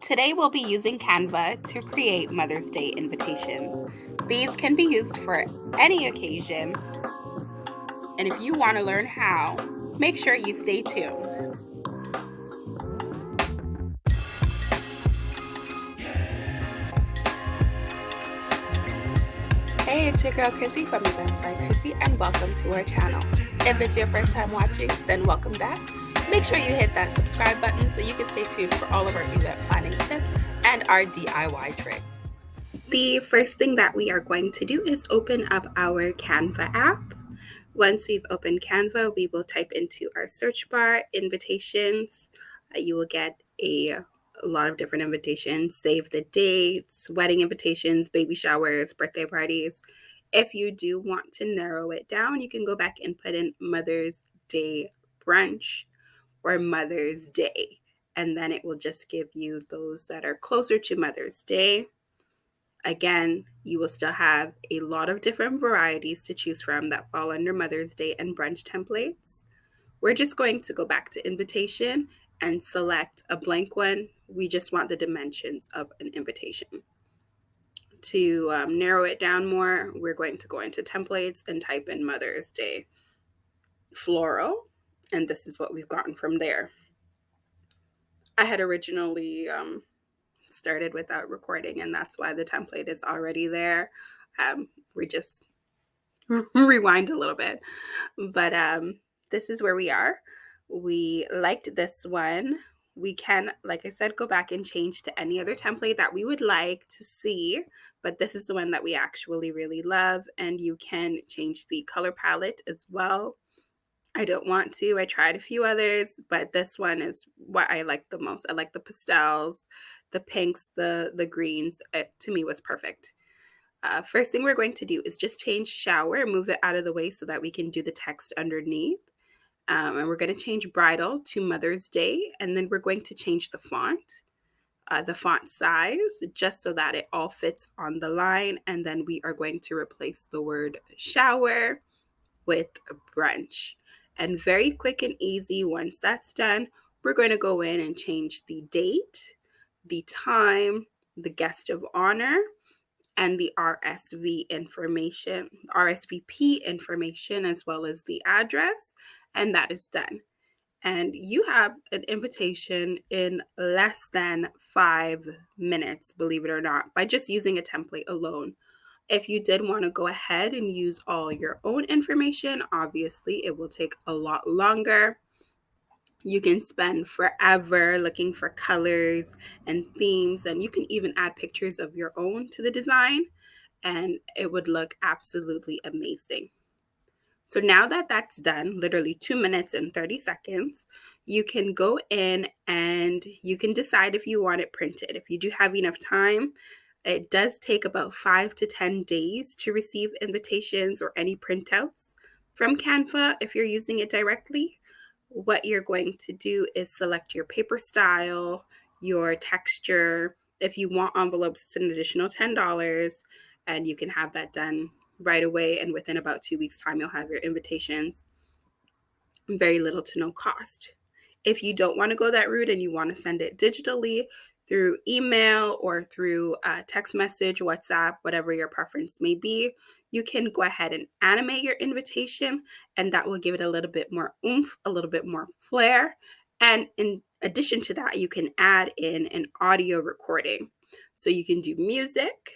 Today we'll be using Canva to create Mother's Day invitations. These can be used for any occasion, and if you want to learn how, make sure you stay tuned. Hey, it's your girl Krissy from Events by Krissy, and welcome to our channel. If it's your first time watching, then welcome back. Make sure you hit that subscribe button so you can stay tuned for all of our event planning tips and our DIY tricks. The first thing that we are going to do is open up our Canva app. Once we've opened Canva, we will type into our search bar invitations. You will get a lot of different invitations, save the dates, wedding invitations, baby showers, birthday parties. If you do want to narrow it down, you can go back and put in Mother's Day brunch or Mother's Day, and then it will just give you those that are closer to Mother's Day. Again, you will still have a lot of different varieties to choose from that fall under Mother's Day and brunch templates. We're just going to go back to invitation and select a blank one. We just want the dimensions of an invitation. To narrow it down more, we're going to go into templates and type in Mother's Day floral, and this is what we've gotten from there. I had originally started without recording, and that's why the template is already there. We just rewind a little bit, but this is where we are. We liked this one. We can, like I said, go back and change to any other template that we would like to see, but this is the one that we actually really love, and you can change the color palette as well. I don't want to. I tried a few others, but this one is what I like the most. I like the pastels, the pinks, the greens. It, to me, was perfect. First thing we're going to do is just change shower, move it out of the way so that we can do the text underneath. And we're going to change bridal to Mother's Day, and then we're going to change the font size, just so that it all fits on the line. And then we are going to replace the word shower with brunch. And very quick and easy, once that's done, we're going to go in and change the date, the time, the guest of honor, and the RSVP information, as well as the address, and that is done. And you have an invitation in less than 5 minutes, believe it or not, by just using a template alone. If you did want to go ahead and use all your own information, obviously it will take a lot longer. You can spend forever looking for colors and themes, and you can even add pictures of your own to the design, and it would look absolutely amazing. So now that that's done, literally 2 minutes and 30 seconds, you can go in and you can decide if you want it printed. If you do have enough time, it does take about 5 to 10 days to receive invitations or any printouts from Canva if you're using it directly. What you're going to do is select your paper style, your texture. If you want envelopes, it's an additional $10, and you can have that done right away. And within about 2 weeks' time, you'll have your invitations. Very little to no cost. If you don't want to go that route and you want to send it digitally, through email or through text message, WhatsApp, whatever your preference may be, you can go ahead and animate your invitation, and that will give it a little bit more oomph, a little bit more flair. And in addition to that, you can add in an audio recording. So you can do music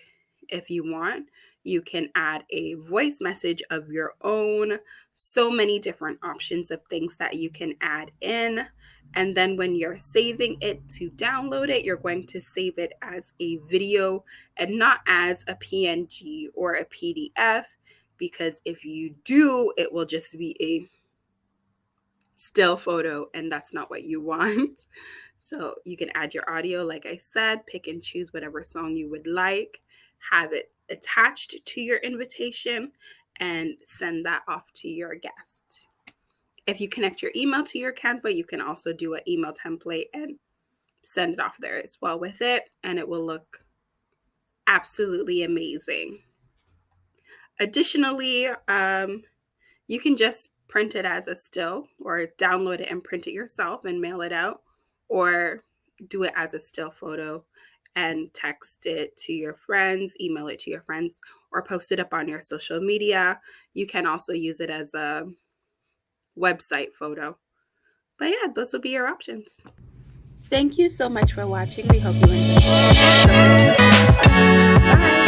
if you want. You can add a voice message of your own. So many different options of things that you can add in. And then when you're saving it to download it, you're going to save it as a video and not as a PNG or a PDF, because if you do, it will just be a still photo, and that's not what you want. So you can add your audio, like I said, pick and choose whatever song you would like, have it attached to your invitation, and send that off to your guest. If you connect your email to your Canva, you can also do an email template and send it off there as well with it, and it will look absolutely amazing. Additionally, you can just print it as a still or download it and print it yourself and mail it out. Or do it as a still photo and text it to your friends, email it to your friends, or post it up on your social media. You can also use it as a website photo. But yeah, those would be your options. Thank you so much for watching. We hope you enjoyed. Bye.